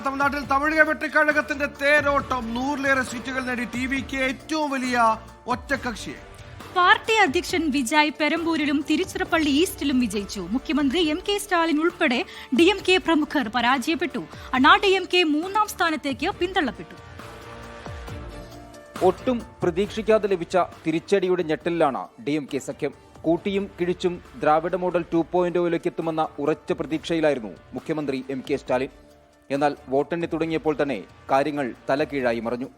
തമിഴ്നാട്ടിൽ തമിഴക വെട്ടിക്കഴകത്തിന്റെ തേരോട്ടം 100-ലേറെ സീറ്റുകൾ നേടി ടിവിക്ക് ഏറ്റവും വലിയ ഒറ്റക്കക്ഷിയെ. പാർട്ടി അധ്യക്ഷൻ വിജയ് പെരമ്പൂരിലും തിരുച്ചിറപ്പള്ളി ഈസ്റ്റിലും വിജയിച്ചു. മുഖ്യമന്ത്രി എം കെ സ്റ്റാലിൻ ഉൾപ്പെടെ DMK പ്രമുഖർ പരാജയപ്പെട്ടു. അണ്ണാ DMK 3-ാം സ്ഥാനത്തേക്ക് പിന്തള്ളപ്പെട്ടു. ഒട്ടും പ്രതീക്ഷിക്കാതെ ലഭിച്ച തിരിച്ചടിയുടെ ഞെട്ടലിലാണ് DMK സഖ്യം. കൂട്ടിയും കിഴിച്ചും ദ്രാവിഡ മോഡൽ 2.0 എത്തുമെന്ന ഉറച്ച പ്രതീക്ഷയിലായിരുന്നു മുഖ്യമന്ത്രി എം കെ സ്റ്റാലിൻ. എന്നാൽ വോട്ടെണ്ണി തുടങ്ങിയപ്പോൾ തന്നെ കാര്യങ്ങൾ തലകീഴായി മറിഞ്ഞു.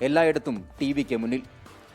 എല്ലായിടത്തും ടിവിക്ക് മുന്നിൽ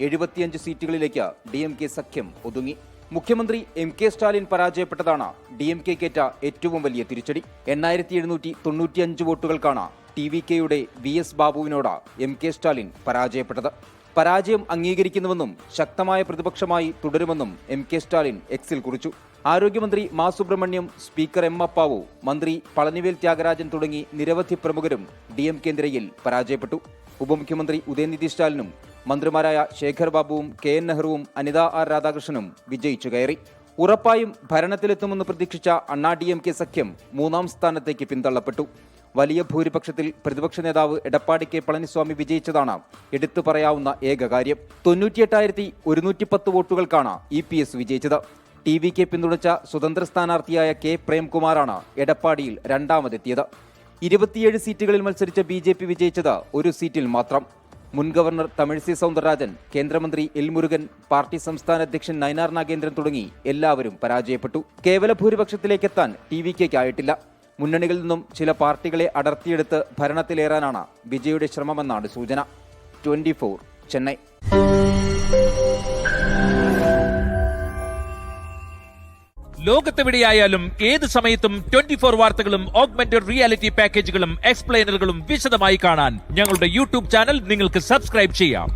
75 സീറ്റുകളിലേക്ക് DMK സഖ്യം ഒതുങ്ങി. മുഖ്യമന്ത്രി എം കെ സ്റ്റാലിൻ പരാജയപ്പെട്ടതാണ് DMKക്കേറ്റ ഏറ്റവും വലിയ തിരിച്ചടി. 8795 വോട്ടുകൾക്കാണ് TVKയുടെ VS ബാബുവിനോട് എം കെ സ്റ്റാലിൻ പരാജയപ്പെട്ടത്. പരാജയം അംഗീകരിക്കുന്നുവെന്നും ശക്തമായ പ്രതിപക്ഷമായി തുടരുമെന്നും എം കെ സ്റ്റാലിൻ എക്സിൽ കുറിച്ചു. ആരോഗ്യമന്ത്രി മാ സുബ്രഹ്മണ്യം, സ്പീക്കർ എം അപ്പാവു, മന്ത്രി പളനിവേൽ ത്യാഗരാജൻ തുടങ്ങി നിരവധി പ്രമുഖരും DMK നിരയിൽ പരാജയപ്പെട്ടു. ഉപമുഖ്യമന്ത്രി ഉദയനിധി സ്റ്റാലിനും മന്ത്രിമാരായ ശേഖർ ബാബുവും KN നെഹ്റുവും അനിത ആർ രാധാകൃഷ്ണനും വിജയിച്ചു കയറി. ഉറപ്പായും ഭരണത്തിലെത്തുമെന്ന് പ്രതീക്ഷിച്ച അണ്ണാ DMK സഖ്യം 3-ാം സ്ഥാനത്തേക്ക് പിന്തള്ളപ്പെട്ടു. വലിയ ഭൂരിപക്ഷത്തിൽ പ്രതിപക്ഷ നേതാവ് എടപ്പാടി കെ പളനിസ്വാമി വിജയിച്ചതാണ് എടുത്തു പറയാവുന്ന ഏക കാര്യം. 98,110 വോട്ടുകൾക്കാണ് EPS വിജയിച്ചത്. TVK പിന്തുണച്ച സ്വതന്ത്ര സ്ഥാനാർത്ഥിയായ K പ്രേംകുമാറാണ് എടപ്പാടിയിൽ രണ്ടാമതെത്തിയത്. 27 സീറ്റുകളിൽ മത്സരിച്ച BJP വിജയിച്ചത് ഒരു സീറ്റിൽ മാത്രം. മുൻ ഗവർണർ തമിഴിസൈ സൗന്ദരരാജൻ, കേന്ദ്രമന്ത്രി എൽ മുരുകൻ, പാർട്ടി സംസ്ഥാന അധ്യക്ഷൻ നയനാർ നാഗേന്ദ്രൻ തുടങ്ങി എല്ലാവരും പരാജയപ്പെട്ടു. കേവല ഭൂരിപക്ഷത്തിലേക്കെത്താൻ TVKയ്ക്കായിട്ടില്ല. മുന്നണികളിൽ നിന്നും ചില പാർട്ടികളെ അടർത്തിയെടുത്ത് ഭരണത്തിലേറാനാണ് വിജയുടെ ശ്രമമെന്നാണ് സൂചന. 24 ചെന്നൈ. ലോകത്തെവിടെയായാലും ഏത് സമയത്തും 24 വാർത്തകളും ഓഗ്മെന്റഡ് റിയാലിറ്റി പാക്കേജുകളും എക്സ്പ്ലെയിനറുകളും വിശദമായി കാണാൻ ഞങ്ങളുടെ YouTube ചാനൽ നിങ്ങൾക്ക് സബ്സ്ക്രൈബ് ചെയ്യാം.